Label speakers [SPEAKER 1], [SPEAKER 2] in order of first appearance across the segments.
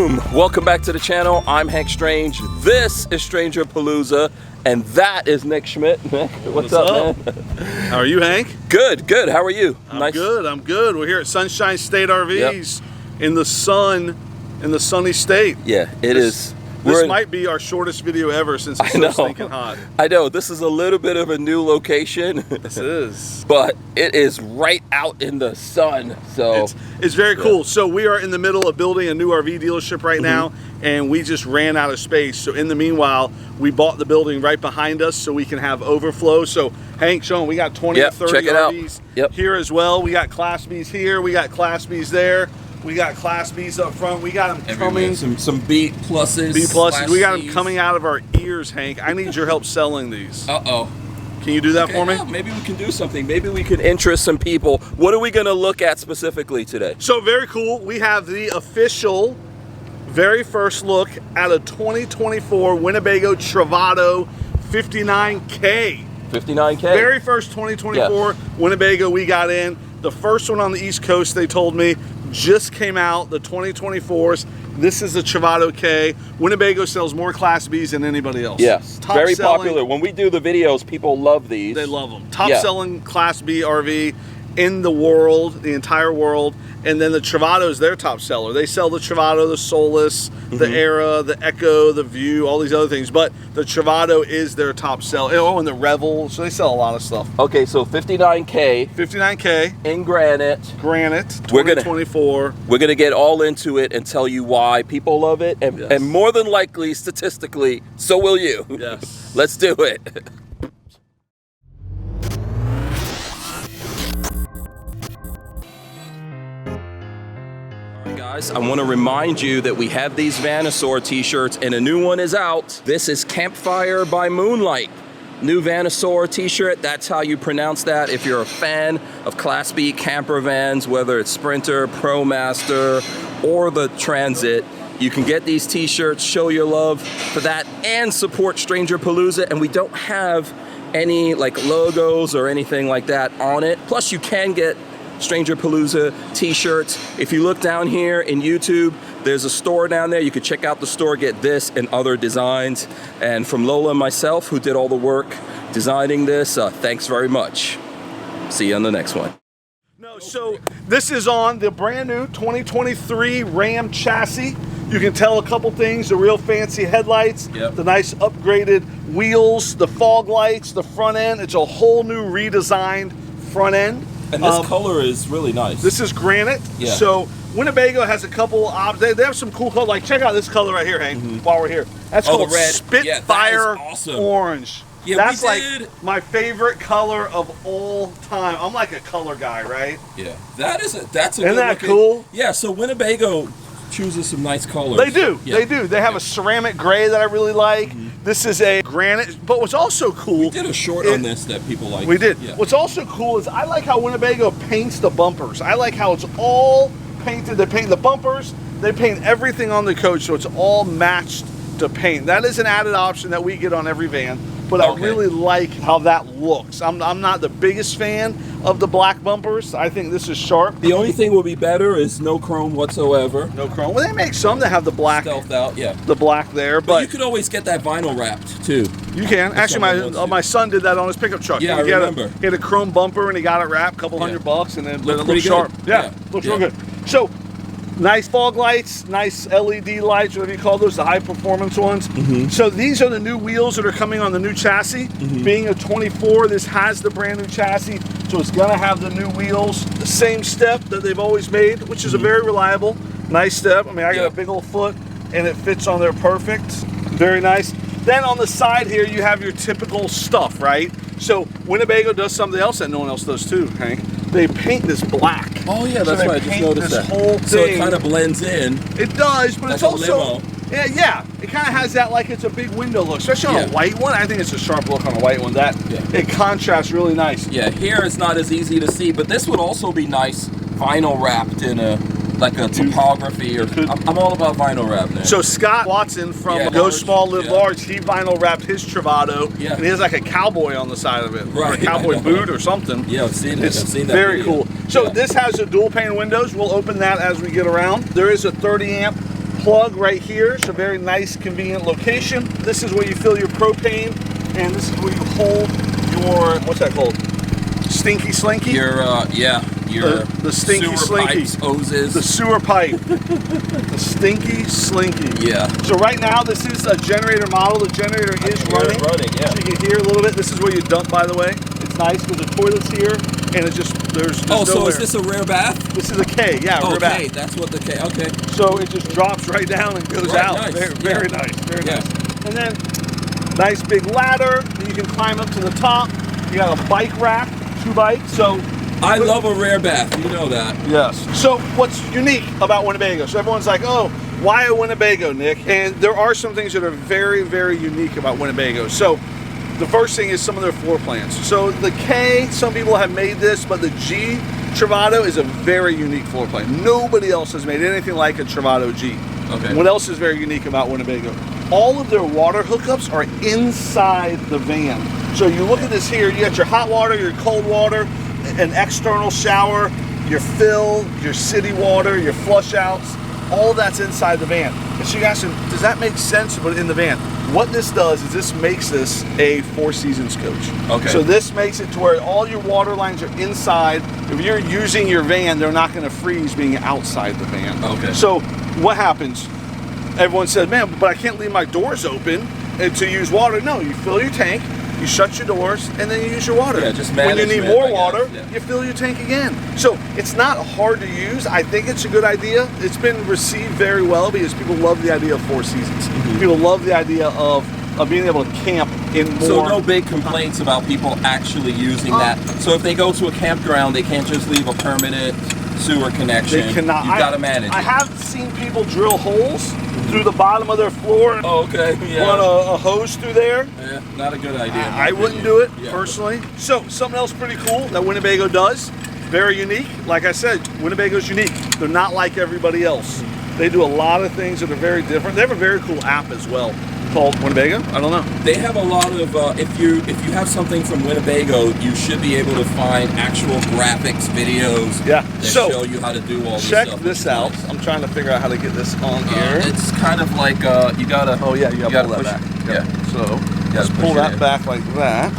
[SPEAKER 1] Boom! Welcome back to the channel. I'm Hank Strange. This is Stranger Palooza, and that is Nick Schmidt. Nick, what's up, man?
[SPEAKER 2] How are you, Hank?
[SPEAKER 1] Good, good. How are you?
[SPEAKER 2] I'm good. We're here at Sunshine State RVs in the sun, in the sunny state.
[SPEAKER 1] Yeah, this
[SPEAKER 2] might be our shortest video ever since it's so stinking hot.
[SPEAKER 1] I know, this is a little bit of a new location.
[SPEAKER 2] This is.
[SPEAKER 1] But it is right out in the sun, so.
[SPEAKER 2] It's very cool. So we are in the middle of building a new RV dealership right now, and we just ran out of space. So in the meanwhile, we bought the building right behind us so we can have overflow. So Hank, show them, we got 20 to 30 RVs here as well. We got Class Bs here, we got Class Bs there. We got Class Bs up front. We got them coming.
[SPEAKER 1] Some B pluses.
[SPEAKER 2] B pluses. We got them coming out of our ears, Hank. I need your help selling these.
[SPEAKER 1] Uh-oh.
[SPEAKER 2] Can you do that for me?
[SPEAKER 1] Yeah, maybe we can do something. Maybe we can interest some people. What are we going to look at specifically today?
[SPEAKER 2] So very cool. We have the official very first look at a 2024 Winnebago Travato 59K.
[SPEAKER 1] 59K.
[SPEAKER 2] Very first 2024 Winnebago we got in. The first one on the East Coast, they told me, just came out, the 2024s. This is the Travato K. Winnebago sells more Class Bs than anybody else.
[SPEAKER 1] Yes, very popular. When we do the videos, people love these.
[SPEAKER 2] They love them. Top selling Class B RV in the world, the entire world. And then the Travato is their top seller. They sell the Travato, the Solus, the Era, the Echo, the View, all these other things. But the Travato is their top seller. Oh, and the Revel. So they sell a lot of stuff.
[SPEAKER 1] Okay, so 59K.
[SPEAKER 2] 59K.
[SPEAKER 1] In granite.
[SPEAKER 2] Granite, 2024.
[SPEAKER 1] We're going to get all into it and tell you why people love it. And more than likely, statistically, so will you.
[SPEAKER 2] Yes.
[SPEAKER 1] Let's do it. Guys, I want to remind you that we have these Vanasaur t-shirts and a new one is out. This is Campfire by Moonlight. New Vanasaur t-shirt, that's how you pronounce that. If you're a fan of Class B camper vans, whether it's Sprinter, ProMaster, or the Transit, you can get these t-shirts, show your love for that, and support Stranger Palooza. And we don't have any like logos or anything like that on it. Plus you can get Stranger Palooza t-shirts. If you look down here in YouTube, there's a store down there. You could check out the store, get this and other designs. And from Lola and myself, who did all the work designing this, thanks very much. See you on the next one.
[SPEAKER 2] So this is on the brand new 2023 Ram chassis. You can tell a couple things, the real fancy headlights, the nice upgraded wheels, the fog lights, the front end. It's a whole new redesigned front end.
[SPEAKER 1] And this color is really nice.
[SPEAKER 2] This is granite. Yeah. So Winnebago has a couple options. They have some cool color. Like check out this color right here, Hank. While we're here, that's called red. Spitfire Orange. Yeah, that's like my favorite color of all time. I'm like a color guy, right?
[SPEAKER 1] Yeah, that's a
[SPEAKER 2] Isn't that cool?
[SPEAKER 1] Yeah. So Winnebago chooses some nice colors.
[SPEAKER 2] They do. Yeah. They do. They have a ceramic gray that I really like. This is a granite, but what's also cool...
[SPEAKER 1] We did a short on this that people like.
[SPEAKER 2] We did. Yeah. What's also cool is I like how Winnebago paints the bumpers. I like how it's all painted. They paint the bumpers. They paint everything on the coach, so it's all matched to paint. That is an added option that we get on every van, but I really like how that looks. I'm not the biggest fan of the black bumpers. I think this is sharp.
[SPEAKER 1] The only thing will be better is no chrome whatsoever.
[SPEAKER 2] No chrome. Well, they make some that have the black.
[SPEAKER 1] Stealthed out,
[SPEAKER 2] the black there. But
[SPEAKER 1] you could always get that vinyl wrapped too.
[SPEAKER 2] You can. Actually, my son did that on his pickup truck.
[SPEAKER 1] Yeah, I remember.
[SPEAKER 2] He had a chrome bumper and he got it wrapped, a couple $100, and then it looked sharp. Yeah, looks real good. So, nice fog lights, nice LED lights, whatever you call those, the high performance ones. So these are the new wheels that are coming on the new chassis. Being a 24, this has the brand new chassis, so it's gonna have the new wheels. The same step that they've always made, which is a very reliable, nice step. I mean, I got a big old foot and it fits on there perfect. Very nice. Then on the side here, you have your typical stuff, right? So Winnebago does something else that no one else does too, Hank. They paint this black.
[SPEAKER 1] Oh yeah, that's right. I just noticed that.
[SPEAKER 2] Whole thing.
[SPEAKER 1] So it kind of blends in.
[SPEAKER 2] It does, but it's also yeah. It kind of has that like it's a big window look, especially on a white one. I think it's a sharp look on a white one. That it contrasts really nice.
[SPEAKER 1] Yeah, here it's not as easy to see, but this would also be nice vinyl wrapped in a like a topography, or I'm all about vinyl wrap now.
[SPEAKER 2] So Scott Watson from Go Small Live Large, he vinyl wrapped his Travato, and he has like a cowboy on the side of it, or a cowboy boot or something.
[SPEAKER 1] Yeah, I've seen it.
[SPEAKER 2] It's
[SPEAKER 1] I've seen that
[SPEAKER 2] very
[SPEAKER 1] video.
[SPEAKER 2] cool. So this has a dual pane windows. We'll open that as we get around. There is a 30 amp plug right here. It's a very nice, convenient location. This is where you fill your propane, and this is where you hold your, what's that called? Stinky Slinky?
[SPEAKER 1] The
[SPEAKER 2] Stinky
[SPEAKER 1] sewer
[SPEAKER 2] Slinky.
[SPEAKER 1] pipes, hoses.
[SPEAKER 2] The sewer pipe. The Stinky Slinky.
[SPEAKER 1] Yeah.
[SPEAKER 2] So right now, this is a generator model. The generator is running.
[SPEAKER 1] Yeah.
[SPEAKER 2] So you can hear a little bit. This is where you dump, by the way. It's nice because the toilet's here, and it's just, there's
[SPEAKER 1] Oh, so
[SPEAKER 2] nowhere.
[SPEAKER 1] is this a rear bath?
[SPEAKER 2] This is a K, yeah, rear bath.
[SPEAKER 1] Okay, that's what the K, okay.
[SPEAKER 2] So it just drops right down and goes
[SPEAKER 1] Right,
[SPEAKER 2] out.
[SPEAKER 1] nice.
[SPEAKER 2] Very nice, very nice. And then, nice big ladder that you can climb up to the top. You got a bike rack, 2 bikes. So
[SPEAKER 1] I love a rear bath, you know that.
[SPEAKER 2] yes. So what's unique about Winnebago? So everyone's like, oh, why a Winnebago, Nick? And there are some things that are very, very unique about Winnebago. So the first thing is some of their floor plans. So the K, some people have made this, but the G Travato is a very unique floor plan. Nobody else has made anything like a Travato G.
[SPEAKER 1] Okay.
[SPEAKER 2] What else is very unique about Winnebago? All of their water hookups are inside the van. So you look at this here, you got your hot water, your cold water, an external shower, your fill, your city water, your flush outs, all that's inside the van. And so you ask them, does that make sense to put it in the van? What this does is this makes this a 4 Seasons coach.
[SPEAKER 1] Okay.
[SPEAKER 2] So this makes it to where all your water lines are inside. If you're using your van, they're not gonna freeze being outside the van.
[SPEAKER 1] Okay.
[SPEAKER 2] So what happens? Everyone said, man, but I can't leave my doors open to use water. No, you fill your tank, you shut your doors, and then you use your water.
[SPEAKER 1] Yeah, just
[SPEAKER 2] when you need
[SPEAKER 1] management,
[SPEAKER 2] more
[SPEAKER 1] I guess,
[SPEAKER 2] water,
[SPEAKER 1] yeah.
[SPEAKER 2] you fill your tank again. So it's not hard to use. I think it's a good idea. It's been received very well because people love the idea of 4 Seasons. People love the idea of being able to camp in more.
[SPEAKER 1] So no big complaints about people actually using that. So if they go to a campground, they can't just leave a permanent sewer connection.
[SPEAKER 2] They cannot.
[SPEAKER 1] You've got to manage
[SPEAKER 2] I
[SPEAKER 1] it.
[SPEAKER 2] have seen people drill holes through the bottom of their floor.
[SPEAKER 1] Oh, okay. Yeah.
[SPEAKER 2] Run a hose through there.
[SPEAKER 1] Yeah, not a good idea.
[SPEAKER 2] I wouldn't do it
[SPEAKER 1] Yeah.
[SPEAKER 2] personally. So something else pretty cool that Winnebago does, very unique. Like I said, Winnebago's unique. They're not like everybody else. They do a lot of things that are very different. They have a very cool app as well called Winnebago. I don't know.
[SPEAKER 1] They have a lot of. If you have something from Winnebago, you should be able to find actual graphics, videos.
[SPEAKER 2] Yeah.
[SPEAKER 1] That
[SPEAKER 2] So
[SPEAKER 1] show you how to do all this
[SPEAKER 2] check
[SPEAKER 1] stuff.
[SPEAKER 2] this out. I'm trying to figure out how to get this on here.
[SPEAKER 1] It's kind of like you gotta.
[SPEAKER 2] Oh yeah, you gotta pull
[SPEAKER 1] push
[SPEAKER 2] that
[SPEAKER 1] it.
[SPEAKER 2] back.
[SPEAKER 1] Yeah.
[SPEAKER 2] So just
[SPEAKER 1] push
[SPEAKER 2] pull
[SPEAKER 1] it
[SPEAKER 2] that
[SPEAKER 1] in.
[SPEAKER 2] back like that.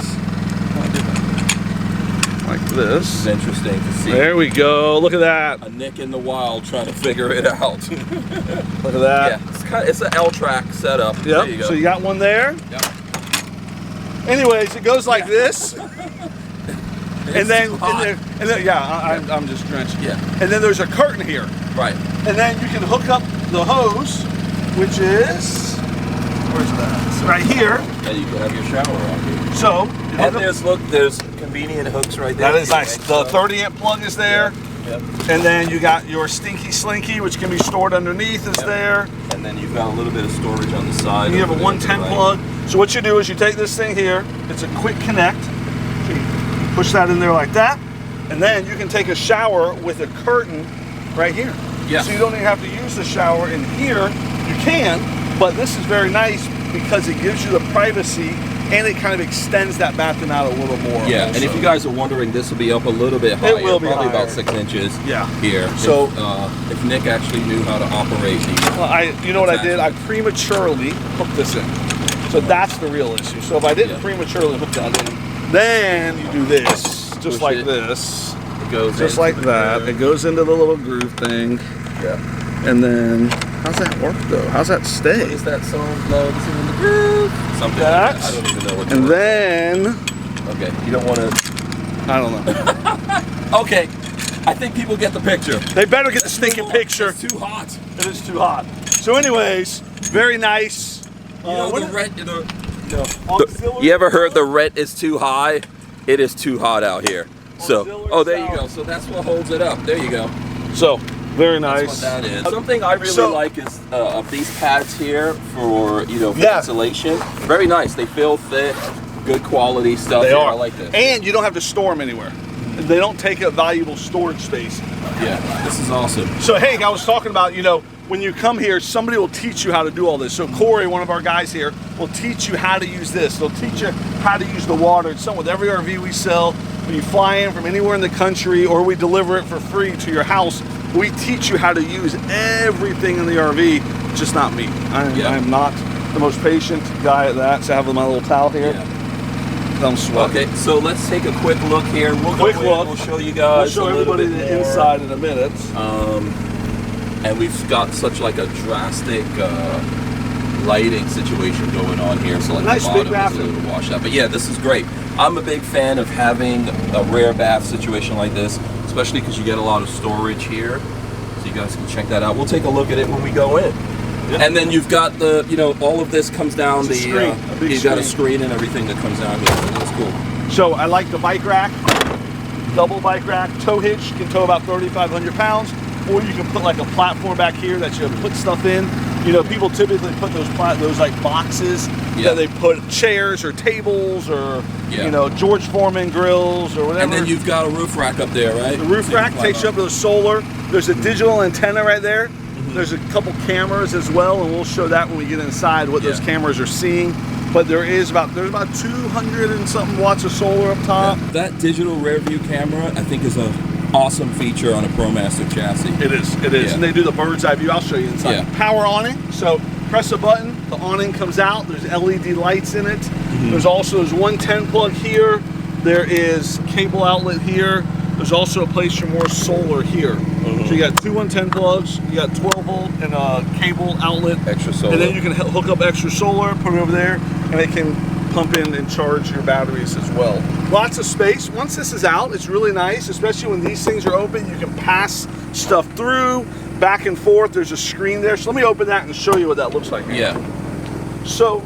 [SPEAKER 2] Like this.
[SPEAKER 1] It's interesting to see.
[SPEAKER 2] There we go. Look at that.
[SPEAKER 1] A Nick in the wild trying to figure it out.
[SPEAKER 2] Look at that.
[SPEAKER 1] Yeah, it's an L-track setup.
[SPEAKER 2] Yep.
[SPEAKER 1] There you go.
[SPEAKER 2] So you got one there.
[SPEAKER 1] Yep.
[SPEAKER 2] Anyways, it goes like this.
[SPEAKER 1] It's too hot.
[SPEAKER 2] I'm just drenched.
[SPEAKER 1] Yeah.
[SPEAKER 2] And then there's a curtain here.
[SPEAKER 1] Right.
[SPEAKER 2] And then you can hook up the hose, which is, where's that? Right here.
[SPEAKER 1] And you can have your shower on here.
[SPEAKER 2] So, you
[SPEAKER 1] And
[SPEAKER 2] hook up-
[SPEAKER 1] there's convenient hooks right there.
[SPEAKER 2] that is nice. The 30 amp plug is there.
[SPEAKER 1] Yep.
[SPEAKER 2] And then you got your Stinky Slinky, which can be stored underneath, is
[SPEAKER 1] Yep.
[SPEAKER 2] there.
[SPEAKER 1] And then you've got a little bit of storage on the side.
[SPEAKER 2] And you have a
[SPEAKER 1] over there,
[SPEAKER 2] 110
[SPEAKER 1] right?
[SPEAKER 2] plug. So what you do is you take this thing here, it's a quick connect. So you push that in there like that. And then you can take a shower with a curtain right here.
[SPEAKER 1] Yeah.
[SPEAKER 2] So you don't even have to use the shower in here. You can, but this is very nice because it gives you the privacy and it kind of extends that bathroom out a little more.
[SPEAKER 1] Yeah,
[SPEAKER 2] also.
[SPEAKER 1] and if you guys are wondering, this will be up a little bit higher.
[SPEAKER 2] It will be
[SPEAKER 1] probably
[SPEAKER 2] higher.
[SPEAKER 1] about 6 inches.
[SPEAKER 2] Yeah.
[SPEAKER 1] Here.
[SPEAKER 2] So
[SPEAKER 1] if Nick actually knew how to operate these.
[SPEAKER 2] well, you know what I did? I prematurely hooked this in. So that's the real issue. So if I didn't prematurely hook that in, then you do this, just
[SPEAKER 1] Push
[SPEAKER 2] like
[SPEAKER 1] it.
[SPEAKER 2] this.
[SPEAKER 1] It goes
[SPEAKER 2] Just
[SPEAKER 1] into
[SPEAKER 2] like
[SPEAKER 1] the
[SPEAKER 2] that.
[SPEAKER 1] groove.
[SPEAKER 2] It goes into the little groove thing.
[SPEAKER 1] Yeah.
[SPEAKER 2] And then, how's that work though? How's that
[SPEAKER 1] What
[SPEAKER 2] stay?
[SPEAKER 1] is that song? Love is in the groove. Something
[SPEAKER 2] That.
[SPEAKER 1] like that. I don't even know what.
[SPEAKER 2] And then,
[SPEAKER 1] Okay, you don't want to.
[SPEAKER 2] I don't know.
[SPEAKER 1] Okay, I think people get the picture.
[SPEAKER 2] They better get the stinking picture.
[SPEAKER 1] It's too hot.
[SPEAKER 2] It is too hot. So anyways, very nice.
[SPEAKER 1] You know
[SPEAKER 2] what
[SPEAKER 1] the
[SPEAKER 2] is-
[SPEAKER 1] rent.
[SPEAKER 2] auxiliary
[SPEAKER 1] You ever heard the
[SPEAKER 2] plug?
[SPEAKER 1] rent is too high? It is too hot out here. So,
[SPEAKER 2] Auxiliary
[SPEAKER 1] oh, there you
[SPEAKER 2] shower.
[SPEAKER 1] go. So that's what holds it up. There you go.
[SPEAKER 2] So, very
[SPEAKER 1] That's
[SPEAKER 2] nice.
[SPEAKER 1] what that is. Something I really
[SPEAKER 2] So-
[SPEAKER 1] like is of these pads here for for
[SPEAKER 2] Yeah.
[SPEAKER 1] insulation. Very nice. They feel thick, good quality stuff.
[SPEAKER 2] They
[SPEAKER 1] here.
[SPEAKER 2] are.
[SPEAKER 1] I like this.
[SPEAKER 2] And you don't have to store them anywhere. They don't take up valuable storage space.
[SPEAKER 1] Yeah, this is awesome.
[SPEAKER 2] So Hank, I was talking about, when you come here, somebody will teach you how to do all this. So Corey, one of our guys here, will teach you how to use this. They'll teach you how to use the water. It's something with every RV we sell. When you fly in from anywhere in the country or we deliver it for free to your house, we teach you how to use everything in the RV just not me. I'm not the most patient guy at that. So I have my little towel here. I'm sweating.
[SPEAKER 1] Okay, so let's take a quick look here. We'll show you guys.
[SPEAKER 2] We'll show everybody the inside in a minute.
[SPEAKER 1] And we've got such like a drastic lighting situation going on here. So like
[SPEAKER 2] nice
[SPEAKER 1] the bottom
[SPEAKER 2] big bathroom.
[SPEAKER 1] is a little washed out. But yeah, this is great. I'm a big fan of having a rear bath situation like this, especially because you get a lot of storage here. So you guys can check that out. We'll take a look at it when we go in. Yep. And then you've got the, all of this comes down the
[SPEAKER 2] screen.
[SPEAKER 1] You've got a screen and everything that comes down here. So that's cool.
[SPEAKER 2] So I like the bike rack, double bike rack, tow hitch, can tow about 3,500 pounds, or you can put like a platform back here that you put stuff in. People typically put those like boxes that they put chairs or tables or George Foreman grills or whatever.
[SPEAKER 1] And then you've got a roof rack up there, right?
[SPEAKER 2] The roof rack takes you up to the solar. There's a digital antenna right there. There's a couple cameras as well, and we'll show that when we get inside what those cameras are seeing. But there's about 200 and something watts of solar up top.
[SPEAKER 1] That digital rear view camera, I think, is an awesome feature on a ProMaster chassis.
[SPEAKER 2] It is.
[SPEAKER 1] Yeah.
[SPEAKER 2] And they do the bird's eye view. I'll show you inside.
[SPEAKER 1] Yeah.
[SPEAKER 2] Power awning. So press a button, the awning comes out. There's LED lights in it. There's also 110 plug here. There is cable outlet here. There's also a place for more solar here. So you got two 110 plugs, you got 12 volt and a cable outlet.
[SPEAKER 1] Extra solar.
[SPEAKER 2] And then you can hook up extra solar, put it over there, and it can pump in and charge your batteries as well. Lots of space. Once this is out, it's really nice, especially when these things are open. You can pass stuff through, back and forth. There's a screen there. So let me open that and show you what that looks like.
[SPEAKER 1] Yeah.
[SPEAKER 2] So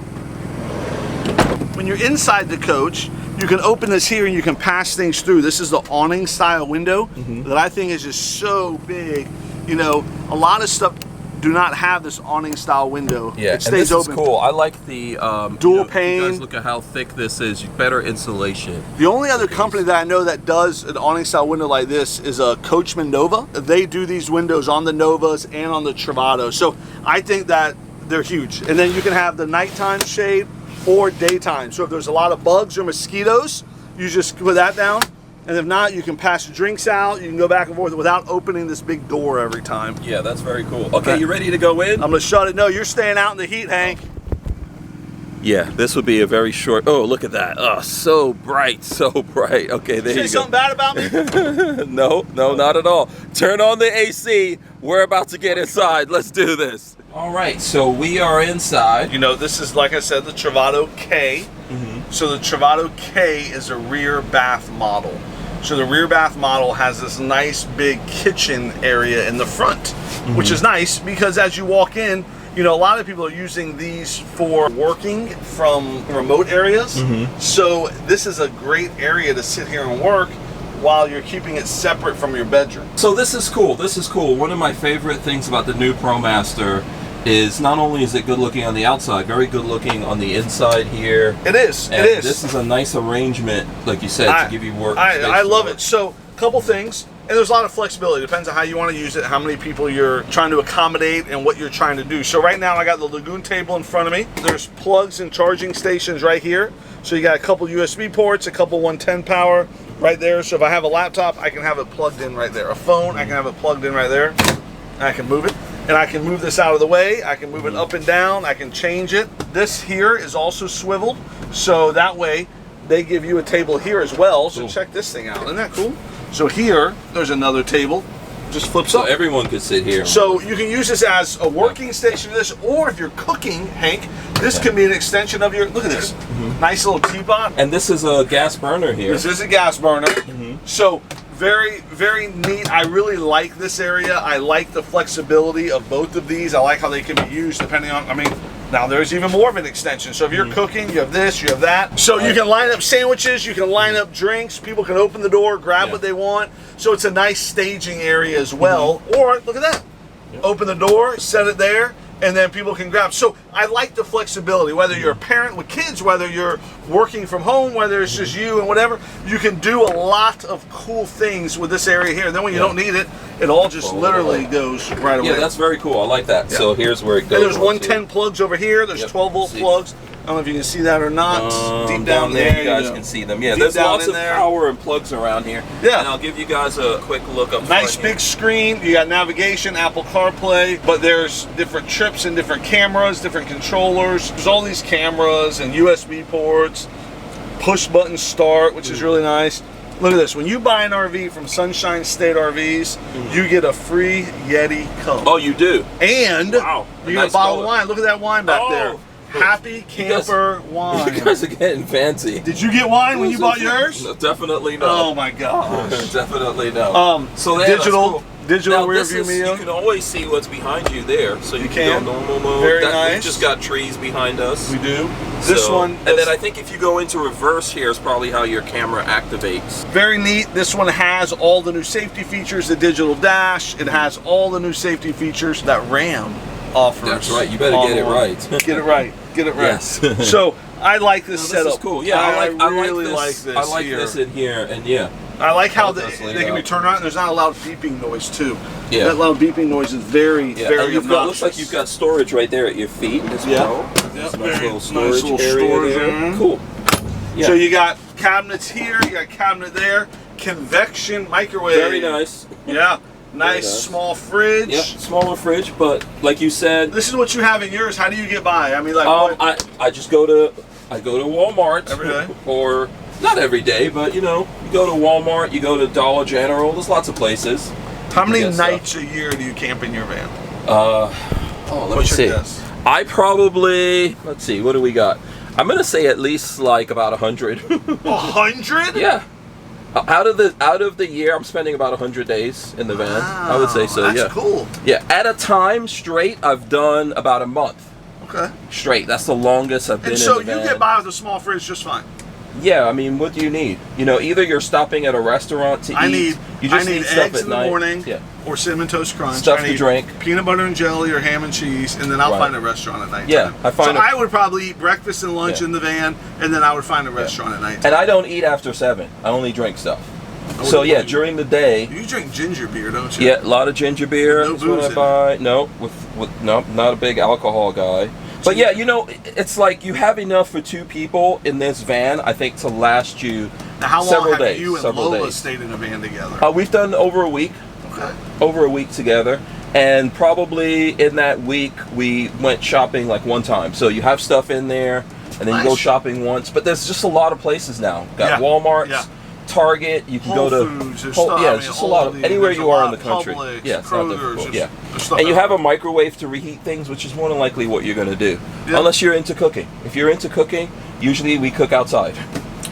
[SPEAKER 2] when you're inside the coach, you can open this here and you can pass things through. This is the awning style window that I think is just so big. A lot of stuff do not have this awning style window.
[SPEAKER 1] Yeah,
[SPEAKER 2] it stays open.
[SPEAKER 1] Is cool. I like the
[SPEAKER 2] dual pane.
[SPEAKER 1] You guys look at how thick this is. Better insulation.
[SPEAKER 2] The only other company that I know that does an awning style window like this is a Coachman Nova. They do these windows on the Novas and on the Travato. So I think that they're huge. And then you can have the nighttime shade or daytime. So if there's a lot of bugs or mosquitoes, you just put that down. And if not, you can pass drinks out. You can go back and forth without opening this big door every time.
[SPEAKER 1] Yeah, that's very cool. Okay, you ready to go in?
[SPEAKER 2] I'm gonna shut it. No, you're staying out in the heat, Hank.
[SPEAKER 1] Yeah, this would be a very short. Oh, look at that. Oh, so bright, so bright. Okay, there you go.
[SPEAKER 2] Say something bad about me?
[SPEAKER 1] No, not at all. Turn on the AC. We're about to get inside. Let's do this. All right, so we are inside.
[SPEAKER 2] This is, like I said, the Travato K. So the Travato K is a rear bath model. So the rear bath model has this nice big kitchen area in the front, which is nice because as you walk in, a lot of people are using these for working from remote areas. So this is a great area to sit here and work while you're keeping it separate from your bedroom.
[SPEAKER 1] So this is cool. This is cool. One of my favorite things about the new ProMaster is not only is it good looking on the outside, very good looking on the inside here.
[SPEAKER 2] It is.
[SPEAKER 1] And this is a nice arrangement, like you said, to give you work.
[SPEAKER 2] I love it. So a couple things. And there's a lot of flexibility. Depends on how you want to use it, how many people you're trying to accommodate, and what you're trying to do. So right now I got the Lagoon table in front of me. There's plugs and charging stations right here. So you got a couple USB ports, a couple 110 power right there. So if I have a laptop, I can have it plugged in right there. A phone, I can have it plugged in right there. And I can move it. And I can move this out of the way. I can move it up and down. I can change it. This here is also swiveled. So that way they give you a table here as well. So check this thing out. Isn't that cool? So here, there's another table. Just flips up.
[SPEAKER 1] So everyone could sit here.
[SPEAKER 2] So you can use this as a working station for this, or if you're cooking, Hank, this can be an extension of your, look at this. Nice little teapot.
[SPEAKER 1] And this is a gas burner here.
[SPEAKER 2] This is a gas burner. So very, very neat. I really like this area. I like the flexibility of both of these. I like how they can be used depending on, now there's even more of an extension. So if you're cooking, you have this, you have that. So you can line up sandwiches, you can line up drinks, people can open the door, grab what they want. So it's a nice staging area as well. Or look at that. Open the door, set it there, and then people can grab. So I like the flexibility, whether you're a parent with kids, whether you're working from home, whether it's just you and whatever, you can do a lot of cool things with this area here. And then when you don't need it, it all just literally goes right away.
[SPEAKER 1] Yeah, that's very cool. I like that. So here's where it goes.
[SPEAKER 2] And there's 110 plugs over here. There's 12 volt plugs. I don't know if you can see that or not. Deep down
[SPEAKER 1] there, you guys
[SPEAKER 2] go.
[SPEAKER 1] can see them. Yeah,
[SPEAKER 2] Deep
[SPEAKER 1] there's
[SPEAKER 2] down
[SPEAKER 1] lots
[SPEAKER 2] in
[SPEAKER 1] of
[SPEAKER 2] there.
[SPEAKER 1] power and plugs around here.
[SPEAKER 2] Yeah.
[SPEAKER 1] And I'll give you guys a quick look up
[SPEAKER 2] Nice
[SPEAKER 1] front
[SPEAKER 2] big
[SPEAKER 1] here.
[SPEAKER 2] screen. You got navigation, Apple CarPlay, but there's different trips and different cameras, different controllers. There's all these cameras and USB ports, push button start, which is really nice. Look at this. When you buy an RV from Sunshine State RVs, you get a free Yeti Cup.
[SPEAKER 1] Oh, you do?
[SPEAKER 2] And
[SPEAKER 1] Wow,
[SPEAKER 2] you get a bottle of wine. Look at that wine back there. Happy Camper wine.
[SPEAKER 1] You guys are getting fancy.
[SPEAKER 2] Did you get wine when you bought yours?
[SPEAKER 1] No, definitely no.
[SPEAKER 2] Oh my gosh.
[SPEAKER 1] Definitely no. So yeah,
[SPEAKER 2] digital
[SPEAKER 1] now,
[SPEAKER 2] rear view mirror.
[SPEAKER 1] You can always see what's behind you there, so you can go normal mode.
[SPEAKER 2] Very nice.
[SPEAKER 1] We've just got trees behind us.
[SPEAKER 2] We do. This one,
[SPEAKER 1] and then I think if you go into reverse here is probably how your camera activates.
[SPEAKER 2] Very neat. This one has all the new safety features, the digital dash. It has all the new safety features that Ram offers.
[SPEAKER 1] That's right. You better get it right.
[SPEAKER 2] Get it right. Get it right.
[SPEAKER 1] Yes.
[SPEAKER 2] So I like this setup.
[SPEAKER 1] This is cool. Yeah, I
[SPEAKER 2] really like this.
[SPEAKER 1] I like this in here, and yeah.
[SPEAKER 2] I like how they can be turned on. And there's not a loud beeping noise too.
[SPEAKER 1] Yeah.
[SPEAKER 2] That loud beeping noise is very, very
[SPEAKER 1] and looks like you've got storage right there at your feet as well.
[SPEAKER 2] Yeah.
[SPEAKER 1] Nice little storage area there. Cool. Yeah.
[SPEAKER 2] So you got cabinets here, you got a cabinet there, convection microwave.
[SPEAKER 1] Very nice.
[SPEAKER 2] Yeah. Nice small fridge.
[SPEAKER 1] Yep, smaller fridge, but like you said,
[SPEAKER 2] this is what you have in yours. How do you get by? I mean, like,
[SPEAKER 1] I just go to Walmart
[SPEAKER 2] every day,
[SPEAKER 1] or not every day, but you know, you go to Walmart, you go to Dollar General. There's lots of places.
[SPEAKER 2] How many nights a year do you camp in your van?
[SPEAKER 1] Let me see. I probably, let's see, what do we got? I'm gonna say at least like about 100.
[SPEAKER 2] 100?
[SPEAKER 1] Yeah. Out of the year, I'm spending about 100 days in the van. I would say so.
[SPEAKER 2] That's cool.
[SPEAKER 1] Yeah. At a time straight, I've done about a month.
[SPEAKER 2] Okay.
[SPEAKER 1] Straight. That's the longest I've been in the van.
[SPEAKER 2] And so you get by with a small fridge just fine.
[SPEAKER 1] Yeah, I mean, what do you need? You know, either you're stopping at a restaurant to eat. You just need stuff
[SPEAKER 2] eggs
[SPEAKER 1] at
[SPEAKER 2] in the
[SPEAKER 1] night.
[SPEAKER 2] morning,
[SPEAKER 1] Yeah.
[SPEAKER 2] or cinnamon toast crunch.
[SPEAKER 1] Stuff
[SPEAKER 2] I
[SPEAKER 1] to
[SPEAKER 2] need
[SPEAKER 1] drink.
[SPEAKER 2] peanut butter and jelly, or ham and cheese, and then I'll find a restaurant at night.
[SPEAKER 1] Yeah,
[SPEAKER 2] I would probably eat breakfast and lunch in the van, and then I would find a restaurant at night.
[SPEAKER 1] And I don't eat after 7. I only drink stuff. So yeah, during the day.
[SPEAKER 2] You drink ginger beer, don't you?
[SPEAKER 1] Yeah, a lot of ginger beer.
[SPEAKER 2] No
[SPEAKER 1] is what
[SPEAKER 2] booze
[SPEAKER 1] I buy. No, no, not a big alcohol guy. But yeah, you know, it's like you have enough for 2 people in this van, I think, to last you
[SPEAKER 2] now, how
[SPEAKER 1] several
[SPEAKER 2] long have
[SPEAKER 1] days.
[SPEAKER 2] you and Lola stayed in a van together?
[SPEAKER 1] We've done over a week.
[SPEAKER 2] Okay.
[SPEAKER 1] Over a week together. And probably in that week, we went shopping like one time. So you have stuff in there, and then you go shopping once. But there's just a lot of places now. Got Walmart's, Target. You can
[SPEAKER 2] Whole
[SPEAKER 1] go to
[SPEAKER 2] Foods,
[SPEAKER 1] it's just a lot of anywhere you are in the country.
[SPEAKER 2] Publix,
[SPEAKER 1] Yeah, it's not difficult. Yeah,
[SPEAKER 2] stuff
[SPEAKER 1] and you have a microwave to reheat things, which is more than likely what you're going to do, unless you're into cooking. If you're into cooking, usually we cook outside.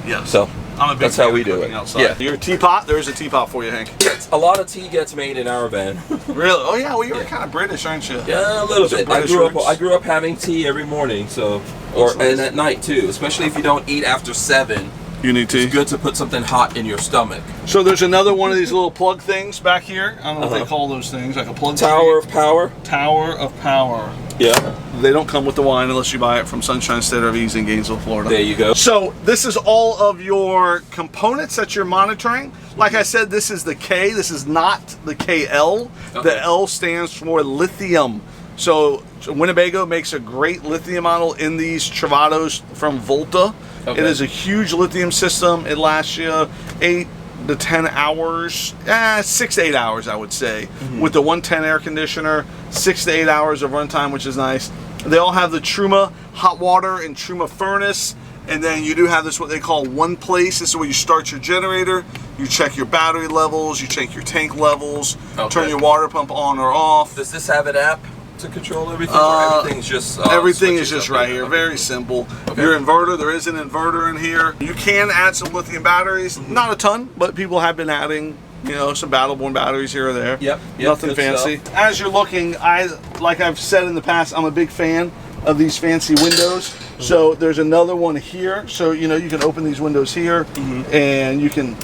[SPEAKER 2] Yeah.
[SPEAKER 1] So
[SPEAKER 2] I'm a big
[SPEAKER 1] that's how we do it.
[SPEAKER 2] Outside.
[SPEAKER 1] Yeah.
[SPEAKER 2] Your teapot. There's a teapot for you, Hank.
[SPEAKER 1] A lot of tea gets made in our van.
[SPEAKER 2] Really? Oh yeah. Well, you're kind of British, aren't you?
[SPEAKER 1] Yeah, a little bit. I grew up having tea every morning, so and at night too. Especially if you don't eat after 7.
[SPEAKER 2] You need tea.
[SPEAKER 1] It's good to put something hot in your stomach.
[SPEAKER 2] So there's another one of these little plug things back here. I don't know what they call those things, like a plug.
[SPEAKER 1] Tower of power.
[SPEAKER 2] Tower of power.
[SPEAKER 1] Yeah.
[SPEAKER 2] They don't come with the wine unless you buy it from Sunshine State RVs in Gainesville, Florida.
[SPEAKER 1] There you go.
[SPEAKER 2] So this is all of your components that you're monitoring. Like I said, this is the K. This is not the KL.
[SPEAKER 1] Okay.
[SPEAKER 2] The L stands for lithium. So Winnebago makes a great lithium model in these Travatos from Volta. Okay. It is a huge lithium system. It lasts you 8 to 10 hours, 6 to 8 hours, I would say, with the 110 air conditioner. 6 to 8 hours of runtime, which is nice. They all have the Truma hot water and Truma furnace, and then you do have this what they call one place. This is where you start your generator, you check your battery levels, you check your tank levels, turn your water pump on or off.
[SPEAKER 1] Does this have an app to control everything, or everything's just
[SPEAKER 2] everything is just right here? Very simple.
[SPEAKER 1] Okay.
[SPEAKER 2] Your inverter, there is an inverter in here. You can add some lithium batteries, not a ton, but people have been adding, you know, some Battleborn batteries here or there.
[SPEAKER 1] Yep.
[SPEAKER 2] Nothing fancy. Stuff. As you're looking, like I've said in the past, I'm a big fan of these fancy windows. So there's another one here. So you know you can open these windows here, and you can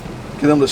[SPEAKER 2] get them to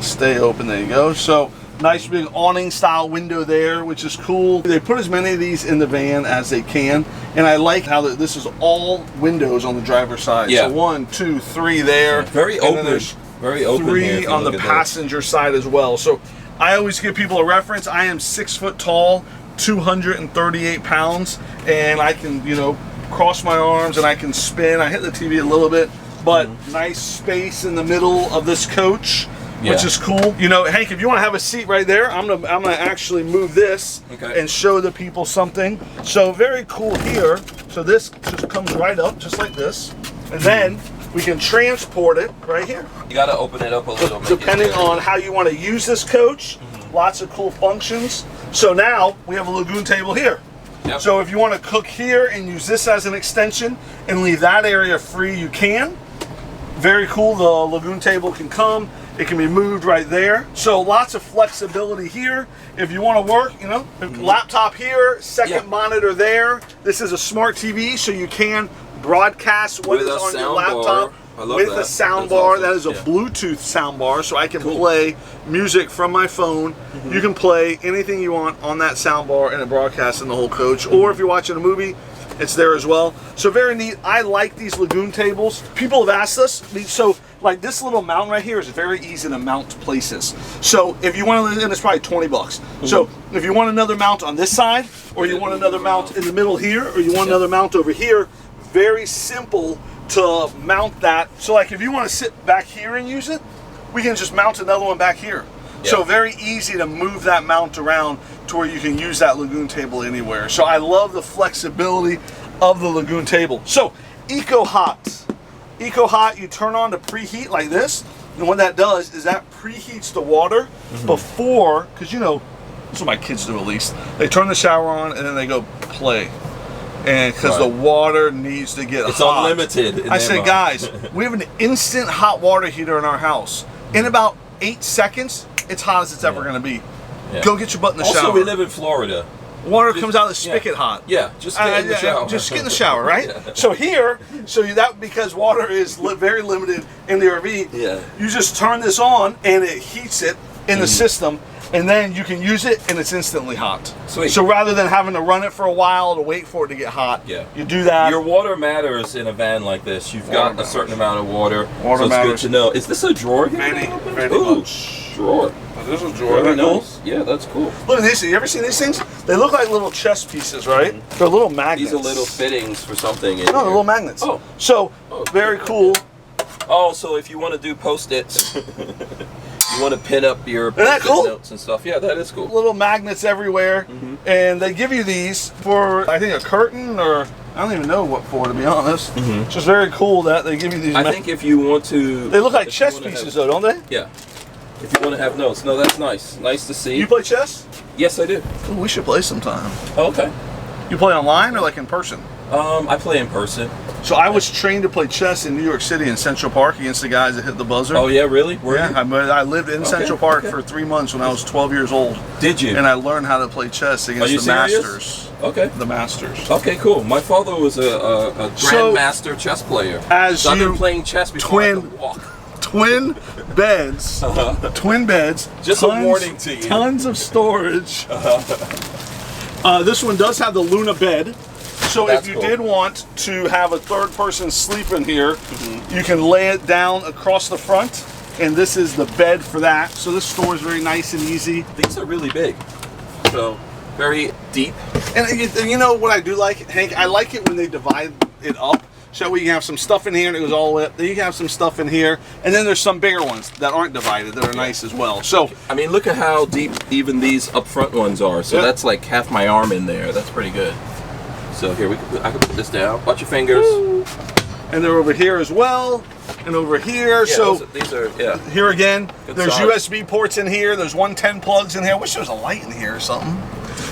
[SPEAKER 2] stay open. There you go. So. Nice big awning style window there, which is cool. They put as many of these in the van as they can, and I like how this is all windows on the driver's side.
[SPEAKER 1] Yeah.
[SPEAKER 2] So 1, 2, 3 there.
[SPEAKER 1] Very open. There's very open.
[SPEAKER 2] 3 on the passenger side as well. So I always give people a reference. I am 6 foot tall, 238 pounds, and I can, you know, cross my arms and I can spin. I hit the TV a little bit, but nice space in the middle of this coach, which is cool. You know, Hank, if you want to have a seat right there, I'm gonna actually move this and show the people something. So very cool here. So this just comes right up, just like this, and then we can transport it right here.
[SPEAKER 1] You got to open it up a little.
[SPEAKER 2] Depending on how you want to use this coach, lots of cool functions. So now we have a lagoon table here. So if you want to cook here and use this as an extension and leave that area free, you can. Very cool. The lagoon table can come. It can be moved right there. So lots of flexibility here. If you want to work, you know, laptop here, second monitor there. This is a smart TV, so you can broadcast what is on your laptop with a sound bar. That is a Bluetooth sound bar, so I can play music from my phone. You can play anything you want on that sound bar and it broadcasts in the whole coach. Or if you're watching a movie, it's there as well. So very neat. I like these lagoon tables. People have asked us, so like this little mount right here is very easy to mount places. So if you want to, and it's probably 20 bucks. So if you want another mount on this side, or you want another mount in the middle here, or you want another mount over here, very simple to mount that. So like if you want to sit back here and use it, we can just mount another one back here. So very easy to move that mount around to where you can use that lagoon table anywhere. So I love the flexibility of the lagoon table. So EcoHot. EcoHot, you turn on to preheat like this, and what that does is that preheats the water before, because you know, that's what my kids do at least. They turn the shower on and then they go play. And because the water needs to get hot.
[SPEAKER 1] It's unlimited.
[SPEAKER 2] I said, guys, we have an instant hot water heater in our house. In about 8 seconds, it's hot as it's ever going to be. Go get your butt in the shower.
[SPEAKER 1] Also, we live in Florida.
[SPEAKER 2] Water comes out of the spigot hot.
[SPEAKER 1] Just get in the shower.
[SPEAKER 2] Just get in the shower, right? So here, because water is very limited in the RV, you just turn this on and it heats it in the system, and then you can use it and it's instantly hot. Sweet. So rather than having to run it for a while to wait for it to get hot, you do that.
[SPEAKER 1] Your water matters in a van like this. You've got a certain amount of water. Water matters. It's good to know. Is this a drawer?
[SPEAKER 2] Very much.
[SPEAKER 1] Drawer.
[SPEAKER 2] This is a drawer.
[SPEAKER 1] Very nice. Yeah, that's cool.
[SPEAKER 2] Look at these. You ever seen these things? They look like little chess pieces, right? They're little magnets.
[SPEAKER 1] These are little fittings for something.
[SPEAKER 2] No, they're little magnets. Oh. So, very cool.
[SPEAKER 1] Oh, so if you want to do Post-its, you want to pin up your notes and stuff. Yeah, that is cool.
[SPEAKER 2] Little magnets everywhere. And they give you these for, I think, a curtain, or I don't even know what for, to be honest. It's just very cool that they give you these.
[SPEAKER 1] I think if you want to...
[SPEAKER 2] They look like chess pieces, though, don't they?
[SPEAKER 1] Yeah. If you want to have notes. No, that's nice. Nice to see.
[SPEAKER 2] You play chess?
[SPEAKER 1] Yes, I do.
[SPEAKER 2] Ooh, we should play sometime.
[SPEAKER 1] Oh, okay.
[SPEAKER 2] You play online or like in person?
[SPEAKER 1] I play in person.
[SPEAKER 2] So I was trained to play chess in New York City in Central Park against the guys that hit the buzzer.
[SPEAKER 1] Oh yeah, really?
[SPEAKER 2] I lived in Central Park for 3 months when I was 12 years old.
[SPEAKER 1] Did you?
[SPEAKER 2] And I learned how to play chess against the Masters.
[SPEAKER 1] Okay.
[SPEAKER 2] The Masters.
[SPEAKER 1] Okay, cool. My father was a grandmaster chess player. I've been playing chess before I could walk.
[SPEAKER 2] Twin beds. Twin beds.
[SPEAKER 1] Just a warning to you.
[SPEAKER 2] Tons of storage. This one does have the Luna bed. So if you did want to have a third person sleep in here, you can lay it down across the front, and this is the bed for that. So this stores very nice and easy.
[SPEAKER 1] These are really big. So very deep.
[SPEAKER 2] And you know what I do like, Hank? I like it when they divide it up. So we can have some stuff in here and it goes all the way up. Then you can have some stuff in here. And then there's some bigger ones that aren't divided that are nice as well. So
[SPEAKER 1] I mean, look at how deep even these up front ones are. So that's like half my arm in there. That's pretty good. So here, I can put this down. Watch your fingers.
[SPEAKER 2] Woo. And they're over here as well. And over here.
[SPEAKER 1] Yeah,
[SPEAKER 2] so
[SPEAKER 1] these are,
[SPEAKER 2] here again,
[SPEAKER 1] good
[SPEAKER 2] there's
[SPEAKER 1] size.
[SPEAKER 2] USB ports in here. There's 110 plugs in here. I wish there was a light in here or something.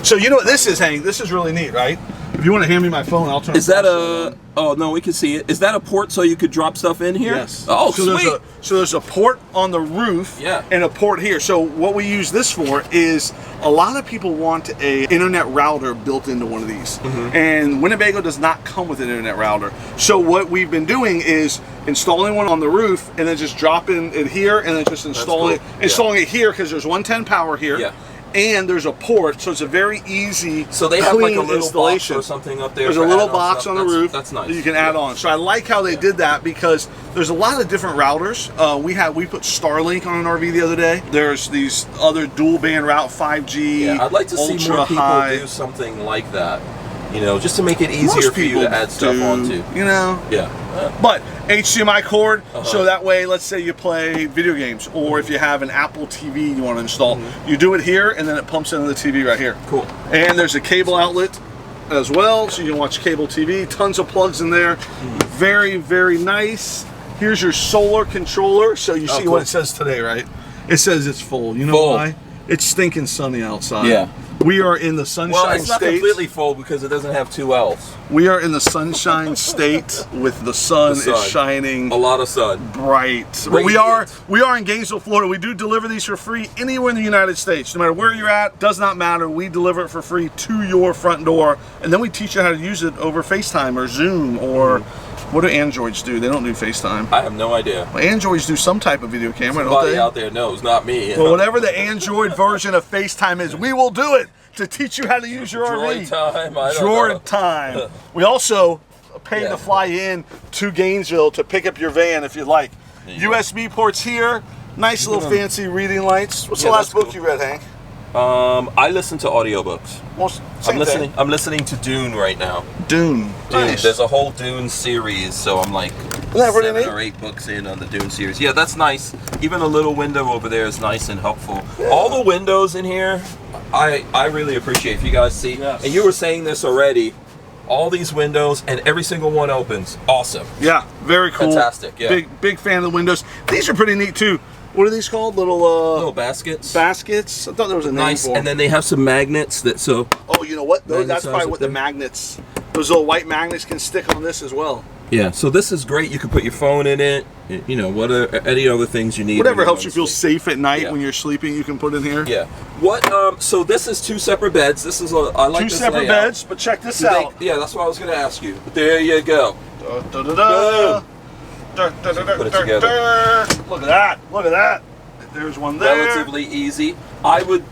[SPEAKER 2] So you know what this is, Hank? This is really neat, right? If you want to hand me my phone, I'll turn it on.
[SPEAKER 1] Is that a... Oh, no, we can see it. Is that a port so you could drop stuff in here?
[SPEAKER 2] Yes.
[SPEAKER 1] Oh,
[SPEAKER 2] so
[SPEAKER 1] sweet.
[SPEAKER 2] There's a port on the roof and a port here. So what we use this for is a lot of people want a internet router built into one of these. And Winnebago does not come with an internet router. So what we've been doing is installing one on the roof and then just dropping it here and then just installing it here because there's 110 power here. And there's a port, so it's a very easy,
[SPEAKER 1] so they have like a little
[SPEAKER 2] installation.
[SPEAKER 1] Box or something up there.
[SPEAKER 2] There's a little box on the roof.
[SPEAKER 1] That's nice.
[SPEAKER 2] That you can add on. So I like how they did that because there's a lot of different routers. We put Starlink on an RV the other day. There's these other dual band route 5G.
[SPEAKER 1] Yeah, I'd like to see more people
[SPEAKER 2] high.
[SPEAKER 1] do something like that. You know, just to make it easier for you to add stuff onto.
[SPEAKER 2] You know?
[SPEAKER 1] Yeah.
[SPEAKER 2] But HDMI cord, so that way, let's say you play video games, or if you have an Apple TV you want to install, you do it here, and then it pumps into the TV right here.
[SPEAKER 1] Cool.
[SPEAKER 2] And there's a cable outlet as well, so you can watch cable TV. Tons of plugs in there. Very, very nice. Here's your solar controller. So you see what it says today, right? It says it's full. You know why? It's stinking sunny outside.
[SPEAKER 1] Yeah.
[SPEAKER 2] We are in the sunshine state.
[SPEAKER 1] Well, it's not completely full because it doesn't have two L's.
[SPEAKER 2] We are in the sunshine state with the sun is shining.
[SPEAKER 1] A lot of sun.
[SPEAKER 2] Bright. But we are in Gainesville, Florida. We do deliver these for free anywhere in the United States. No matter where you're at, does not matter. We deliver it for free to your front door. And then we teach you how to use it over FaceTime or Zoom or what do Androids do? They don't do FaceTime.
[SPEAKER 1] I have no idea.
[SPEAKER 2] Well, Androids do some type of video camera, don't
[SPEAKER 1] Somebody
[SPEAKER 2] they?
[SPEAKER 1] out there knows, not me.
[SPEAKER 2] Well, whatever the Android version of FaceTime is, we will do it to teach you how to use your RV.
[SPEAKER 1] Droid time, I don't
[SPEAKER 2] Droid
[SPEAKER 1] know.
[SPEAKER 2] time. We also pay to fly in to Gainesville to pick up your van if you'd like. USB ports here. Nice little fancy reading lights. What's the last book you read, Hank?
[SPEAKER 1] I listen to audiobooks.
[SPEAKER 2] Well,
[SPEAKER 1] I'm listening to Dune right now.
[SPEAKER 2] Dune. Nice.
[SPEAKER 1] There's a whole Dune series, so I'm like 7 or 8 books in on the Dune series. Yeah, that's nice. Even a little window over there is nice and helpful. Yeah. All the windows in here, I really appreciate if you guys see. Yes. And you were saying this already. All these windows and every single one opens. Awesome.
[SPEAKER 2] Yeah, very cool.
[SPEAKER 1] Fantastic. Yeah.
[SPEAKER 2] Big fan of the windows. These are pretty neat too. What are these called? Little
[SPEAKER 1] baskets.
[SPEAKER 2] Baskets. I thought there was a name for them.
[SPEAKER 1] And then they have some magnets that Oh,
[SPEAKER 2] you know what? That's probably what the magnets. Those little white magnets can stick on this as well.
[SPEAKER 1] Yeah. So this is great. You can put your phone in it. You know, what are any other things you need?
[SPEAKER 2] Whatever helps you feel safe at night when you're sleeping, you can put in here.
[SPEAKER 1] Yeah. What? So this is 2 separate beds. This is I like
[SPEAKER 2] two separate beds, but check this out.
[SPEAKER 1] Yeah, that's what I was going to ask you. There you go.
[SPEAKER 2] Put it together. Look at that. Look at that. There's one there.
[SPEAKER 1] Relatively easy. I would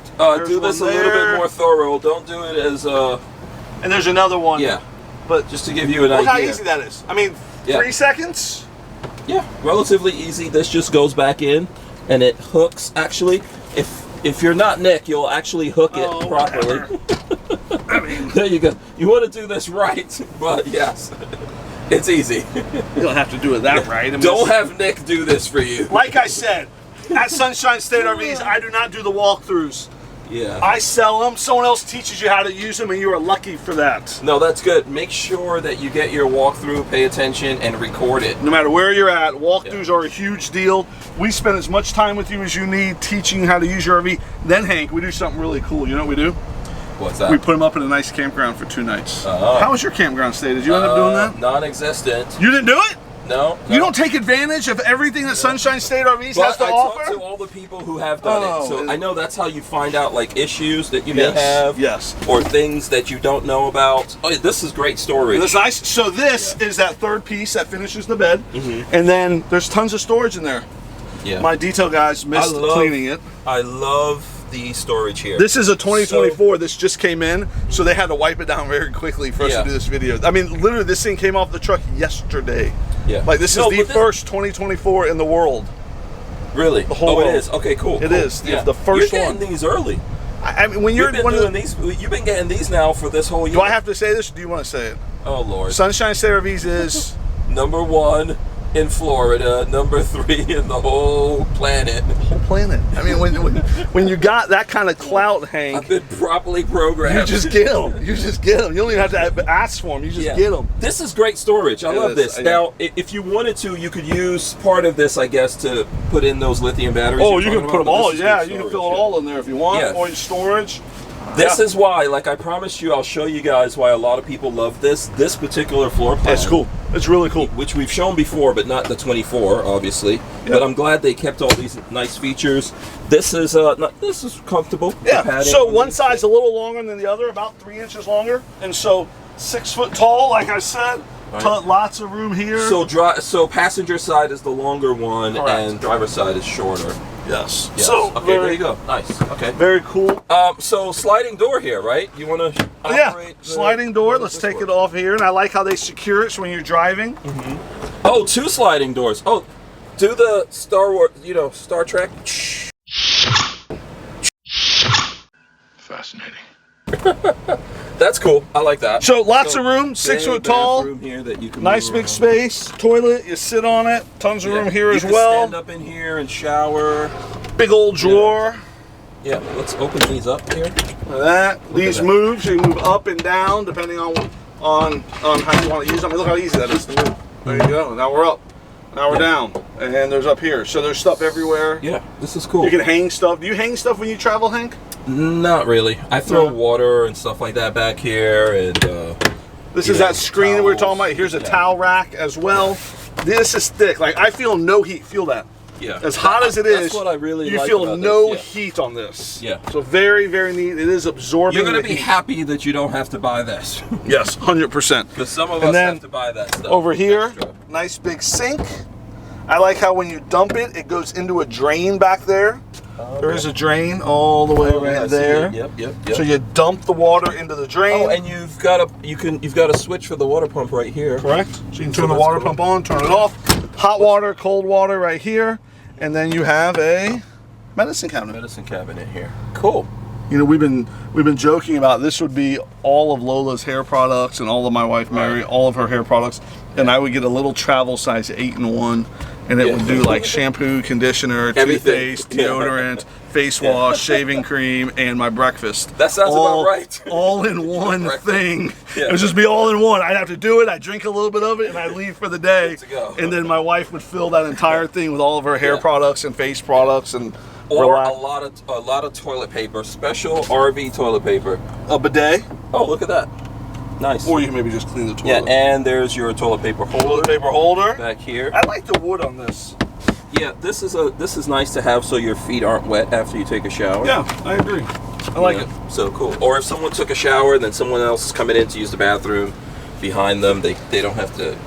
[SPEAKER 1] do this a little bit more thorough. Don't do it as
[SPEAKER 2] And there's another one.
[SPEAKER 1] Yeah.
[SPEAKER 2] But
[SPEAKER 1] just to give you an idea.
[SPEAKER 2] Look how easy that is. I mean, 3 seconds?
[SPEAKER 1] Yeah, relatively easy. This just goes back in and it hooks. Actually, if you're not Nick, you'll actually hook it properly.
[SPEAKER 2] I mean,
[SPEAKER 1] there you go. You want to do this right, but yes. It's easy.
[SPEAKER 2] You don't have to do it that right. I mean,
[SPEAKER 1] don't have Nick do this for you.
[SPEAKER 2] Like I said, at Sunshine State RVs, I do not do the walkthroughs.
[SPEAKER 1] Yeah.
[SPEAKER 2] I sell them. Someone else teaches you how to use them, and you are lucky for that.
[SPEAKER 1] No, that's good. Make sure that you get your walkthrough, pay attention, and record it.
[SPEAKER 2] No matter where you're at, walkthroughs are a huge deal. We spend as much time with you as you need teaching you how to use your RV. Then, Hank, we do something really cool. You know what we do?
[SPEAKER 1] What's that?
[SPEAKER 2] We put them up in a nice campground for 2 nights. How was your campground stay? Did you end up doing that?
[SPEAKER 1] Non-existent.
[SPEAKER 2] You didn't do it?
[SPEAKER 1] No.
[SPEAKER 2] You don't take advantage of everything that Sunshine State RVs has to offer?
[SPEAKER 1] I talked to all the people who have done it, so I know that's how you find out like issues that you may have, or things that you don't know about. Oh, this is great storage.
[SPEAKER 2] That's nice. So this is that third piece that finishes the bed, and then there's tons of storage in there.
[SPEAKER 1] Yeah.
[SPEAKER 2] My detail guys missed cleaning it.
[SPEAKER 1] I love the storage here.
[SPEAKER 2] This is a 2024. This just came in, so they had to wipe it down very quickly for us to do this video. I mean, literally, this thing came off the truck yesterday.
[SPEAKER 1] Yeah.
[SPEAKER 2] Like this is the first 2024 in the world.
[SPEAKER 1] Really?
[SPEAKER 2] The whole world.
[SPEAKER 1] It is. Okay, cool.
[SPEAKER 2] It is the first one.
[SPEAKER 1] You're getting these early.
[SPEAKER 2] I mean, when you're
[SPEAKER 1] doing these, you've been getting these now for this whole year.
[SPEAKER 2] Do I have to say this, or do you want to say it?
[SPEAKER 1] Oh Lord.
[SPEAKER 2] Sunshine State RVs is
[SPEAKER 1] #1 in Florida, #3 in the whole planet.
[SPEAKER 2] The whole planet. I mean, when you got that kind of clout, Hank,
[SPEAKER 1] I've been properly programmed.
[SPEAKER 2] You just get them. You just get them. You don't even have to ask for them. You just get them.
[SPEAKER 1] This is great storage. I love this. Now, if you wanted to, you could use part of this, I guess, to put in those lithium batteries.
[SPEAKER 2] Oh, you can put them all. Yeah, you can fill it all in there if you want. Yeah. Or your storage.
[SPEAKER 1] This is why, like I promised you, I'll show you guys why a lot of people love this particular floor plan.
[SPEAKER 2] It's cool. It's really cool.
[SPEAKER 1] Which we've shown before, but not the 24, obviously. Yep. But I'm glad they kept all these nice features. This is this is comfortable.
[SPEAKER 2] Yeah. So one side's a little longer than the other, about 3 inches longer, and so 6 foot tall, like I said. Right. Lots of room here.
[SPEAKER 1] So passenger side is the longer one, and driver side is shorter.
[SPEAKER 2] Yes.
[SPEAKER 1] So there you go. Nice. Okay.
[SPEAKER 2] Very cool.
[SPEAKER 1] So sliding door here, right? You want to operate?
[SPEAKER 2] Sliding door. Let's take it off here, and I like how they secure it so when you're driving.
[SPEAKER 1] Oh, 2 sliding doors. Oh, do the Star Wars, Star Trek.
[SPEAKER 3] Fascinating.
[SPEAKER 1] That's cool. I like that.
[SPEAKER 2] So lots of room, 6 foot tall.
[SPEAKER 1] Room here that you can
[SPEAKER 2] nice big space. Toilet, you sit on it. Tons of room here as well.
[SPEAKER 1] You can stand up in here and shower.
[SPEAKER 2] Big old drawer.
[SPEAKER 1] Yeah, let's open these up here.
[SPEAKER 2] Look at that. These move, so you move up and down depending on how you want to use them. I mean, look how easy that is to move. There you go. Now we're up. Now we're down. And there's up here. So there's stuff everywhere.
[SPEAKER 1] Yeah, this is cool.
[SPEAKER 2] You can hang stuff. Do you hang stuff when you travel, Hank?
[SPEAKER 1] Not really. I throw water and stuff like that back here, and
[SPEAKER 2] this is that screen that we were talking about. Here's a towel rack as well. This is thick. Like, I feel no heat. Feel that.
[SPEAKER 1] Yeah.
[SPEAKER 2] As hot as it is,
[SPEAKER 1] that's what I really
[SPEAKER 2] you
[SPEAKER 1] like
[SPEAKER 2] feel
[SPEAKER 1] about
[SPEAKER 2] no
[SPEAKER 1] this.
[SPEAKER 2] heat on this.
[SPEAKER 1] Yeah.
[SPEAKER 2] So very, very neat. It is absorbing.
[SPEAKER 1] You're going to be happy that you don't have to buy this.
[SPEAKER 2] Yes, 100%.
[SPEAKER 1] Because some of us have to buy that stuff.
[SPEAKER 2] Over here, nice big sink. I like how when you dump it, it goes into a drain back there. There is a drain all the way right there.
[SPEAKER 1] Yep.
[SPEAKER 2] So you dump the water into the drain.
[SPEAKER 1] Oh, and you've got a switch for the water pump right here.
[SPEAKER 2] Correct. So you can turn the water pump on, turn it off. Hot water, cold water right here, and then you have a medicine cabinet.
[SPEAKER 1] Medicine cabinet here. Cool.
[SPEAKER 2] You know, we've been joking about this would be all of Lola's hair products and all of my wife Mary, all of her hair products, and I would get a little travel size 8-in-1. And it would do like shampoo, conditioner, toothpaste, deodorant, face wash, shaving cream, and my breakfast.
[SPEAKER 1] That sounds about right.
[SPEAKER 2] All in one thing. It would just be all in one. I'd have to do it. I'd drink a little bit of it, and I'd leave for the day. And then my wife would fill that entire thing with all of her hair products and face products and.
[SPEAKER 1] Or a lot of toilet paper, special RV toilet paper.
[SPEAKER 2] A bidet.
[SPEAKER 1] Oh, look at that. Nice.
[SPEAKER 2] Or you can maybe just clean the toilet.
[SPEAKER 1] Yeah, and there's your toilet paper holder.
[SPEAKER 2] Toilet paper holder.
[SPEAKER 1] Back here.
[SPEAKER 2] I like the wood on this.
[SPEAKER 1] Yeah, this is nice to have so your feet aren't wet after you take a shower.
[SPEAKER 2] Yeah, I agree. I like it.
[SPEAKER 1] So cool. Or if someone took a shower and then someone else is coming in to use the bathroom behind them, they don't have to,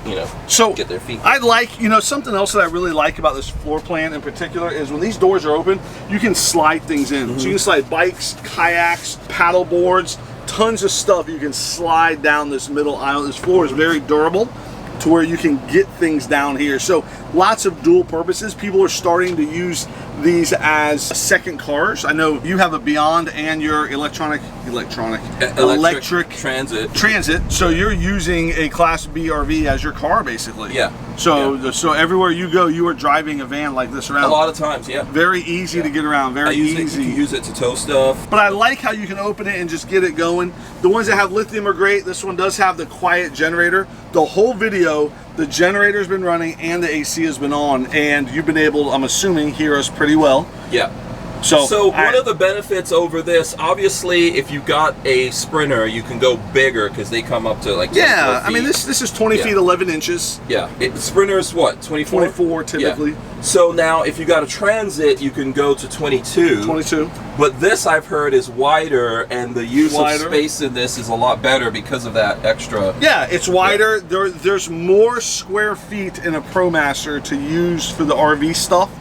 [SPEAKER 1] get their feet.
[SPEAKER 2] I like, something else that I really like about this floor plan in particular is when these doors are open, you can slide things in. So you can slide bikes, kayaks, paddle boards, tons of stuff you can slide down this middle aisle. This floor is very durable to where you can get things down here. So lots of dual purposes. People are starting to use these as second cars. I know you have a Beyond and your electric transit. So you're using a Class B RV as your car basically.
[SPEAKER 1] Yeah.
[SPEAKER 2] So everywhere you go, you are driving a van like this around.
[SPEAKER 1] A lot of times, yeah.
[SPEAKER 2] Very easy to get around. Very easy.
[SPEAKER 1] You can use it to tow stuff.
[SPEAKER 2] But I like how you can open it and just get it going. The ones that have lithium are great. This one does have the quiet generator. The whole video, the generator's been running and the AC has been on, and you've been able, I'm assuming, hear us pretty well.
[SPEAKER 1] Yeah.
[SPEAKER 2] So
[SPEAKER 1] one of the benefits over this, obviously, if you got a Sprinter, you can go bigger because they come up to like
[SPEAKER 2] 24 feet. I mean this is 20 feet 11 inches.
[SPEAKER 1] Yeah. Sprinter's what, 24?
[SPEAKER 2] 24 typically.
[SPEAKER 1] Yeah. So now if you got a Transit, you can go to 22.
[SPEAKER 2] 22.
[SPEAKER 1] But this I've heard is wider, and the use of space in this is a lot better because of that extra.
[SPEAKER 2] Yeah, it's wider. There's more square feet in a ProMaster to use for the RV stuff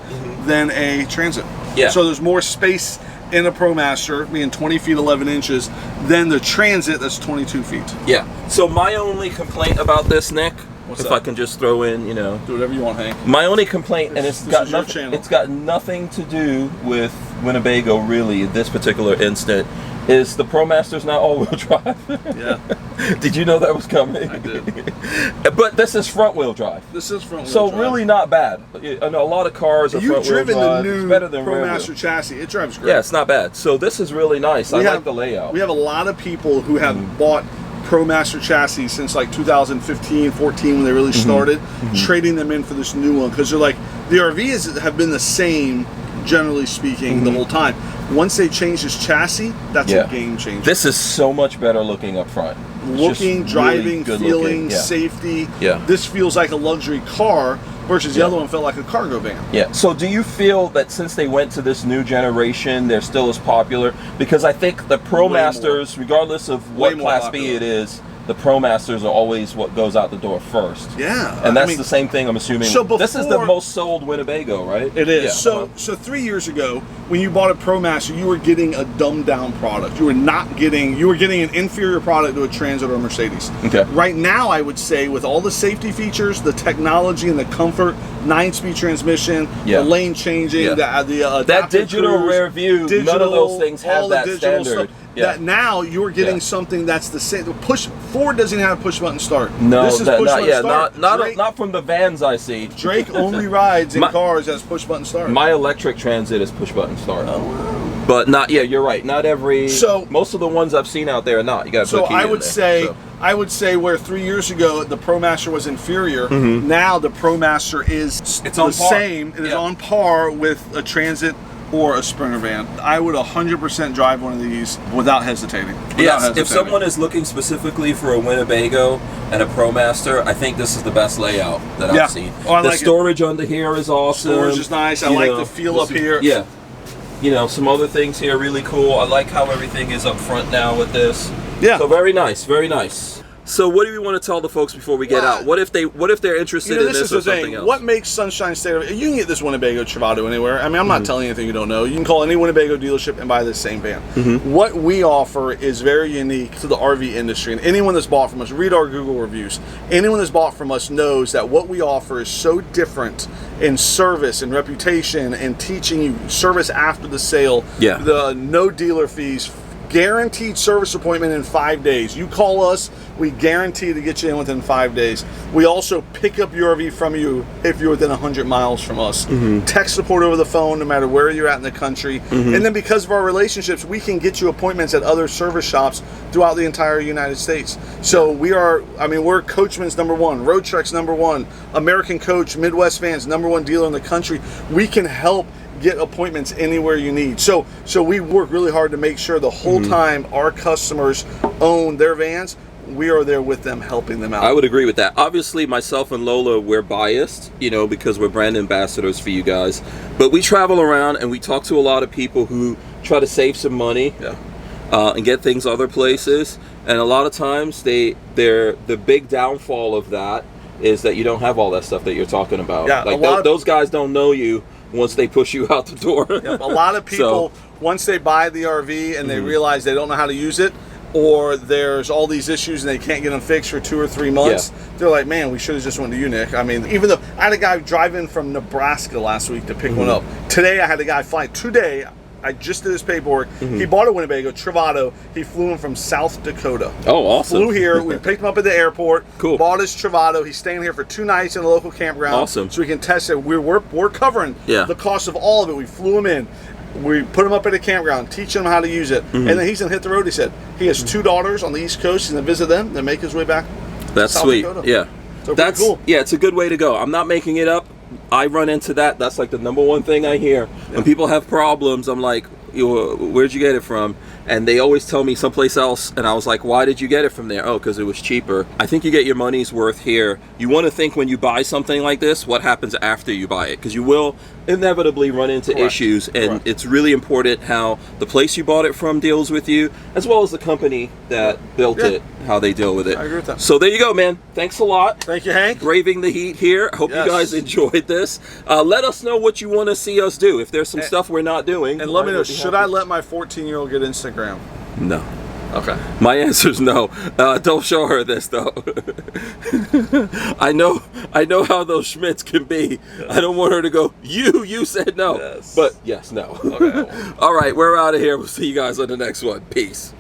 [SPEAKER 2] than a Transit.
[SPEAKER 1] Yeah.
[SPEAKER 2] So there's more space in a ProMaster, being 20 feet 11 inches, than the Transit that's 22 feet.
[SPEAKER 1] Yeah. So my only complaint about this, Nick, if I can just throw in,
[SPEAKER 2] do whatever you want, Hank.
[SPEAKER 1] My only complaint, and it's got nothing to do with Winnebago really in this particular instant, is the ProMaster's not all-wheel drive.
[SPEAKER 2] Yeah.
[SPEAKER 1] Did you know that was coming?
[SPEAKER 2] I did.
[SPEAKER 1] But this is front-wheel drive.
[SPEAKER 2] This is front-wheel
[SPEAKER 1] drive.
[SPEAKER 2] So
[SPEAKER 1] really not bad. I know a lot of cars are front-wheel drive.
[SPEAKER 2] You've driven the new
[SPEAKER 1] better than
[SPEAKER 2] ProMaster chassis. It drives great.
[SPEAKER 1] Yeah, it's not bad. So this is really nice. I like the layout.
[SPEAKER 2] We have a lot of people who have bought ProMaster chassis since like 2015, 14 when they really started, trading them in for this new one because they're like, the RVs have been the same, generally speaking, the whole time. Once they change this chassis, that's a game changer.
[SPEAKER 1] This is so much better looking up front.
[SPEAKER 2] Looking, driving, really feeling, safety.
[SPEAKER 1] Yeah.
[SPEAKER 2] This feels like a luxury car versus the other one felt like a cargo van.
[SPEAKER 1] Yeah. So do you feel that since they went to this new generation, they're still as popular? Because I think the ProMasters, regardless of what Class B it is, the ProMasters are always what goes out the door first.
[SPEAKER 2] Yeah.
[SPEAKER 1] And that's the same thing, I'm assuming.
[SPEAKER 2] So
[SPEAKER 1] this is the most sold Winnebago, right?
[SPEAKER 2] It is. Yeah. So 3 years ago, when you bought a ProMaster, you were getting a dumbed down product. You were getting an inferior product to a Transit or a Mercedes.
[SPEAKER 1] Okay.
[SPEAKER 2] Right now, I would say with all the safety features, the technology and the comfort, 9-speed transmission, the lane changing, the
[SPEAKER 1] that digital rear view, none of those things have that standard.
[SPEAKER 2] that now you're getting something that's the same. Ford doesn't have a push button start.
[SPEAKER 1] No,
[SPEAKER 2] this is push button start.
[SPEAKER 1] Not from the vans I see.
[SPEAKER 2] Drake only rides in cars as push button start.
[SPEAKER 1] My electric Transit is push button start. Oh, wow. But not, you're right. Not every. So most of the ones I've seen out there are not. You got to put a key
[SPEAKER 2] I
[SPEAKER 1] in
[SPEAKER 2] would
[SPEAKER 1] there,
[SPEAKER 2] say,
[SPEAKER 1] so.
[SPEAKER 2] I would say where 3 years ago the ProMaster was inferior, now the ProMaster is the same. It is on par with a Transit or a Sprinter van. I would 100% drive one of these without hesitating.
[SPEAKER 1] If someone is looking specifically for a Winnebago and a ProMaster, I think this is the best layout that I've seen.
[SPEAKER 2] Oh,
[SPEAKER 1] the storage under here is awesome.
[SPEAKER 2] Storage is nice. I like the feel up here.
[SPEAKER 1] Yeah. You know, some other things here really cool. I like how everything is up front now with this.
[SPEAKER 2] Yeah.
[SPEAKER 1] So very nice, very nice. So what do you want to tell the folks before we get out? What if they're interested in this or something else?
[SPEAKER 2] What makes Sunshine State? You can get this Winnebago Travato anywhere. I mean, I'm not telling you anything you don't know. You can call any Winnebago dealership and buy this same van. What we offer is very unique to the RV industry, and anyone that's bought from us, read our Google reviews. Anyone that's bought from us knows that what we offer is so different in service and reputation and teaching you service after the sale.
[SPEAKER 1] Yeah.
[SPEAKER 2] The no dealer fees. Guaranteed service appointment in 5 days. You call us, we guarantee to get you in within 5 days. We also pick up your RV from you if you're within 100 miles from us. Tech support over the phone, no matter where you're at in the country. And then because of our relationships, we can get you appointments at other service shops throughout the entire United States. So we're Coachman's #1, Road Trek's #1, American Coach, Midwest Vans #1 dealer in the country. We can help get appointments anywhere you need. So we work really hard to make sure the whole time our customers own their vans, we are there with them, helping them out.
[SPEAKER 1] I would agree with that. Obviously, myself and Lola, we're biased, because we're brand ambassadors for you guys. But we travel around and we talk to a lot of people who try to save some money and get things other places. And a lot of times, the big downfall of that is that you don't have all that stuff that you're talking about.
[SPEAKER 2] Yeah,
[SPEAKER 1] like those guys don't know you once they push you out the door.
[SPEAKER 2] A lot of people, once they buy the RV and they realize they don't know how to use it, or there's all these issues and they can't get them fixed for 2 or 3 months, they're like, man, we should have just went to you, Nick. I mean, even though I had a guy driving from Nebraska last week to pick one up. Today I had a guy fly. Today I just did his paperwork. He bought a Winnebago Travato. He flew him from South Dakota.
[SPEAKER 1] Oh, awesome.
[SPEAKER 2] Flew here. We picked him up at the airport.
[SPEAKER 1] Cool.
[SPEAKER 2] Bought his Travato. He's staying here for 2 nights in a local campground.
[SPEAKER 1] Awesome.
[SPEAKER 2] So we can test it. We're covering the cost of all of it. We flew him in. We put him up at a campground, teaching him how to use it. And then he's going to hit the road. He said he has 2 daughters on the East Coast. He's going to visit them, then make his way back.
[SPEAKER 1] That's
[SPEAKER 2] South
[SPEAKER 1] sweet.
[SPEAKER 2] Dakota.
[SPEAKER 1] Yeah.
[SPEAKER 2] So that's cool.
[SPEAKER 1] Yeah, it's a good way to go. I'm not making it up. I run into that. That's like the #1 thing I hear. When people have problems, I'm like, where'd you get it from? And they always tell me someplace else, and I was like, why did you get it from there? Oh, because it was cheaper. I think you get your money's worth here. You want to think when you buy something like this, what happens after you buy it? Because you will inevitably run into issues, and it's really important how the place you bought it from deals with you, as well as the company that built it, how they deal with it.
[SPEAKER 2] I agree with that.
[SPEAKER 1] So there you go, man. Thanks a lot.
[SPEAKER 2] Thank you, Hank.
[SPEAKER 1] Braving the heat here. I hope you guys enjoyed this. Let us know what you want to see us do. If there's some stuff we're not doing.
[SPEAKER 2] And let me know, should I let my 14-year-old get Instagram?
[SPEAKER 1] No.
[SPEAKER 2] Okay.
[SPEAKER 1] My answer's no. Don't show her this though. I know how those Schmitz can be. Yes. I don't want her to go, you said no. Yes. But yes, no. Okay. All right, we're out of here. We'll see you guys on the next one. Peace.